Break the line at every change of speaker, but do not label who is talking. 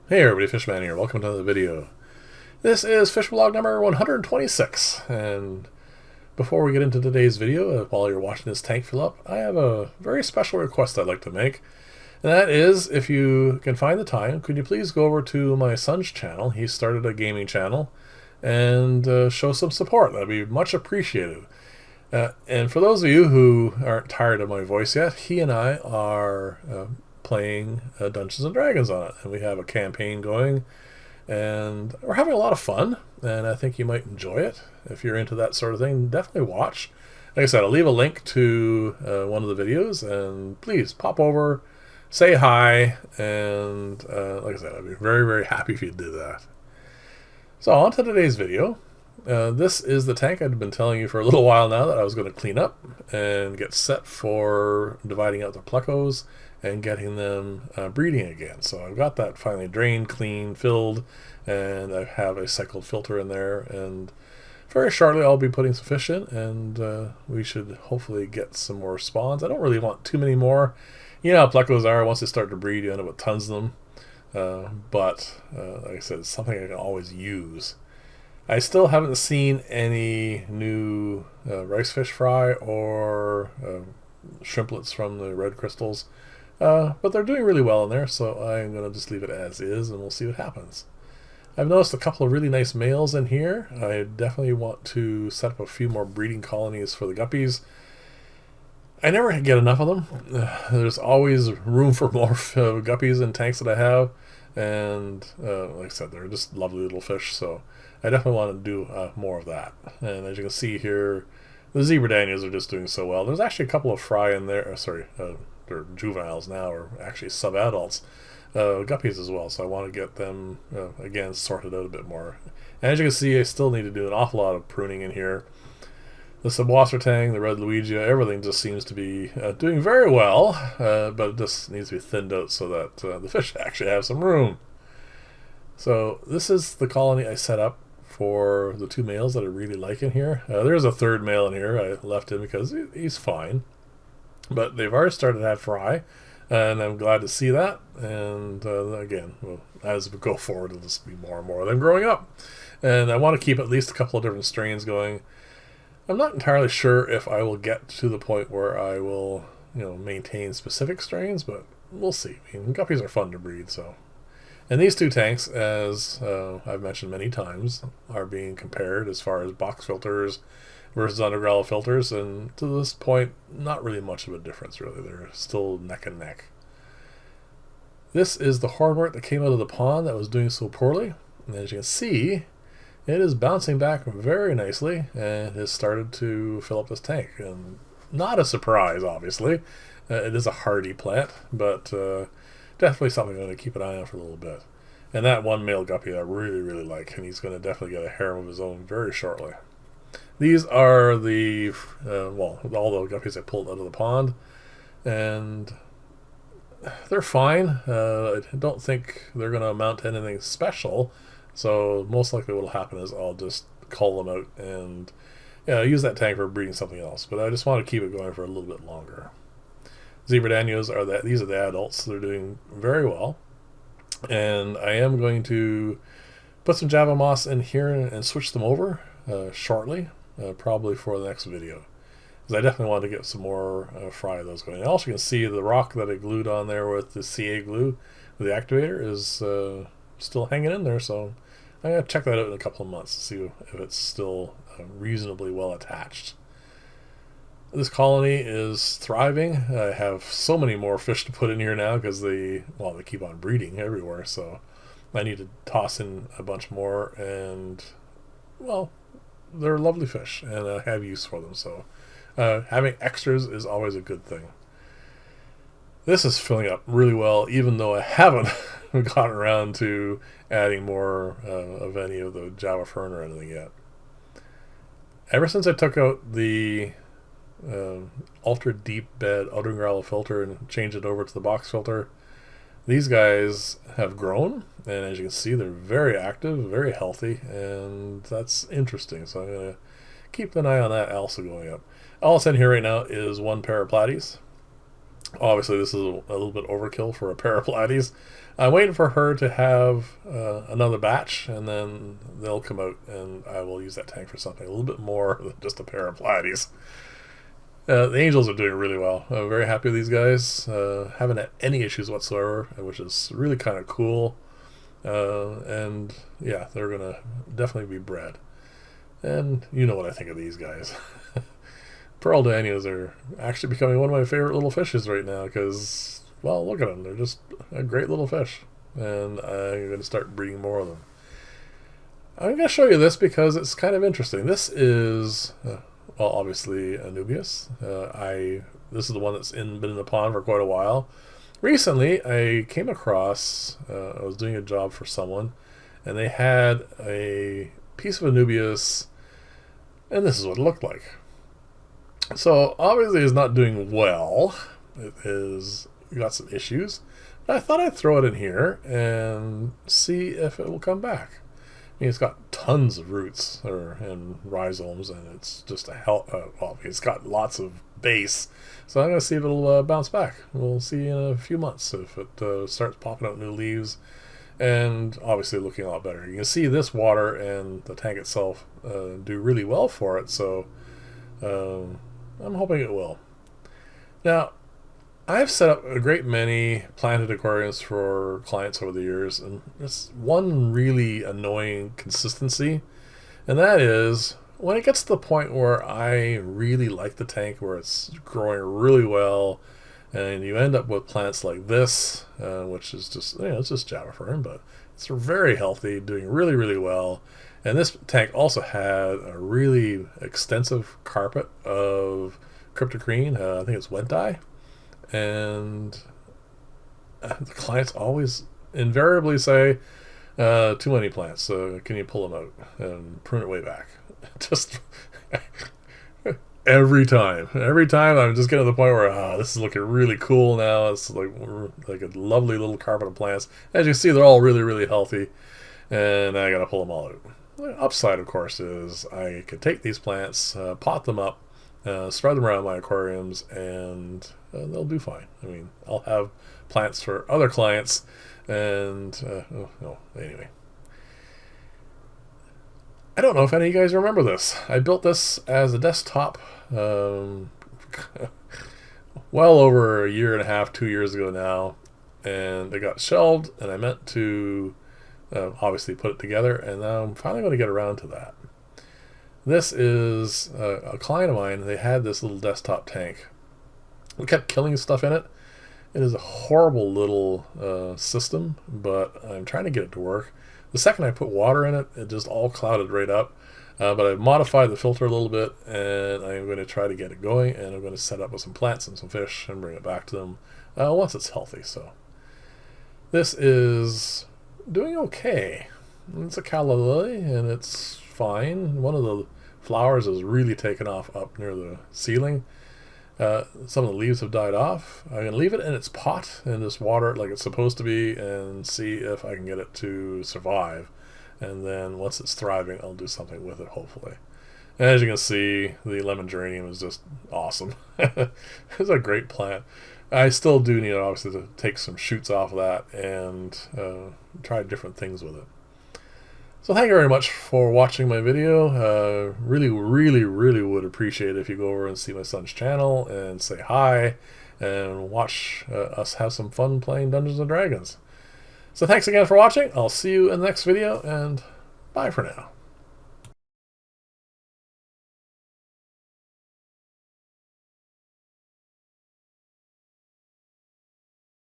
Hey everybody, Fishman here. Welcome to another video. This is Fish Vlog number 126, and before we get into today's video, while you're watching this tank fill up, I have a very special request I'd like to make, and that is, if you can find the time, could you please go over to my son's channel? He started a gaming channel, and show some support. That'd be much appreciated. And for those of you who aren't tired of my voice yet, he and I are playing Dungeons and Dragons on it, and we have a campaign going, and we're having a lot of fun, and I think you might enjoy it. If you're into that sort of thing, definitely watch. Like I said, I'll leave a link to one of the videos, and please pop over, say hi, and like I said, I'd be very, very happy if you did that. So on to today's video. This is the tank I've been telling you for a little while now that I was going to clean up and get set for dividing out the plecos and getting them breeding again. So I've got that finally drained, clean, filled, and I have a cycled filter in there, and very shortly I'll be putting some fish in, and we should hopefully get some more spawns. I don't really want too many more. You know how plecos are, once they start to breed you end up with tons of them, but like I said, it's something I can always use. I still haven't seen any new rice fish fry or shrimplets from the red crystals, but they're doing really well in there, so I'm going to just leave it as is and we'll see what happens. I've noticed a couple of really nice males in here. I definitely want to set up a few more breeding colonies for the guppies. I never get enough of them. There's always room for more guppies in tanks that I have, and like I said, they're just lovely little fish, so I definitely want to do more of that. And as you can see here, the zebra danios are just doing so well. There's actually a couple of fry in there, they're juveniles now, or actually sub-adults, guppies as well, so I want to get them again sorted out a bit more. And as you can see, I still need to do an awful lot of pruning in here. The subwassertang, the red Luigia, everything just seems to be doing very well, but it just needs to be thinned out so that the fish actually have some room. So this is the colony I set up for the two males that I really like in here. There's a third male in here. I left him because he's fine, but they've already started to have fry, and I'm glad to see that. And again, well, as we go forward, it'll just be more and more of them growing up, and I want to keep at least a couple of different strains going. I'm not entirely sure if I will get to the point where I will, maintain specific strains, but we'll see. I mean, guppies are fun to breed, so. And these two tanks, as I've mentioned many times, are being compared as far as box filters versus undergrowler filters, and to this point, not really much of a difference, really. They're still neck and neck. This is the hornwort that came out of the pond that was doing so poorly, and as you can see, it is bouncing back very nicely and has started to fill up this tank. And not a surprise, obviously. It is a hardy plant, but definitely something I'm going to keep an eye on for a little bit. And that one male guppy I really, really like, and he's going to definitely get a harem of his own very shortly. These are the, all the guppies I pulled out of the pond, and they're fine. I don't think they're going to amount to anything special, so most likely what will happen is I'll just cull them out and use that tank for breeding something else. But I just want to keep it going for a little bit longer. Zebra danios these are the adults. They're doing very well, and I am going to put some Java moss in here and switch them over shortly, probably for the next video, because I definitely want to get some more fry of those going. And also, you can see the rock that I glued on there with the CA glue, with the activator, is still hanging in there. So I'm going to check that out in a couple of months to see if it's still reasonably well attached. This colony is thriving. I have so many more fish to put in here now because they keep on breeding everywhere, so I need to toss in a bunch more, and well, they're lovely fish and I have use for them, so having extras is always a good thing. This is filling up really well, even though I haven't gotten around to adding more of any of the Java fern or anything yet. Ever since I took out the ultra deep bed undergrowler filter and changed it over to the box filter, these guys have grown, and as you can see, they're very active, very healthy, and that's interesting. So I'm going to keep an eye on that also going up. All that's in here right now is one pair of platies, Obviously, this is a little bit overkill for a Paraplates. I'm waiting for her to have another batch, and then they'll come out, and I will use that tank for something a little bit more than just a Paraplates. The Angels are doing really well. I'm very happy with these guys. Haven't had any issues whatsoever, which is really kind of cool. And yeah, they're going to definitely be bred. And you know what I think of these guys. Pearl Danios are actually becoming one of my favorite little fishes right now because, well, look at them. They're just a great little fish. And I'm going to start breeding more of them. I'm going to show you this because it's kind of interesting. This is, well, obviously Anubias. This is the one that's been in the pond for quite a while. Recently, I came across, I was doing a job for someone, and they had a piece of Anubias, and this is what it looked like. So obviously it's not doing well. It is got some issues. But I thought I'd throw it in here and see if it will come back. I mean, it's got tons of roots and rhizomes, and it's just well, it's got lots of base. So I'm going to see if it'll bounce back. We'll see in a few months if it starts popping out new leaves, and obviously looking a lot better. You can see this water and the tank itself do really well for it. So I'm hoping it will. Now, I've set up a great many planted aquariums for clients over the years, and there's one really annoying consistency, and that is when it gets to the point where I really like the tank, where it's growing really well, and you end up with plants like this, which is just, it's just Java fern, but it's very healthy, doing really, really well. And this tank also had a really extensive carpet of cryptocrene. I think it's Wenti. And the clients always invariably say, too many plants, so can you pull them out and prune it way back? Just every time I'm just getting to the point where this is looking really cool now. It's like a lovely little carpet of plants. As you see, they're all really, really healthy, and I gotta pull them all out. The upside, of course, is I could take these plants, pot them up, spread them around my aquariums, and they'll do fine. I mean, I'll have plants for other clients, and anyway. I don't know if any of you guys remember this. I built this as a desktop well over a year and a half, 2 years ago now, and it got shelved, and I meant to obviously put it together, and now I'm finally going to get around to that. This is a client of mine. They had this little desktop tank. We kept killing stuff in it. It is a horrible little system, but I'm trying to get it to work. The second I put water in it, it just all clouded right up. But I modified the filter a little bit, and I'm going to try to get it going, and I'm going to set up with some plants and some fish and bring it back to them once it's healthy. So this is doing okay. It's a calla lily, and it's fine. One of the flowers has really taken off up near the ceiling. Some of the leaves have died off. I'm going to leave it in its pot and just water it like it's supposed to be and see if I can get it to survive. And then once it's thriving, I'll do something with it, hopefully. And as you can see, the lemon geranium is just awesome. It's a great plant. I still do need, obviously, to take some shoots off of that and try different things with it. So thank you very much for watching my video. Really, really, really would appreciate it if you go over and see my son's channel and say hi and watch us have some fun playing Dungeons & Dragons. So thanks again for watching. I'll see you in the next video, and bye for now.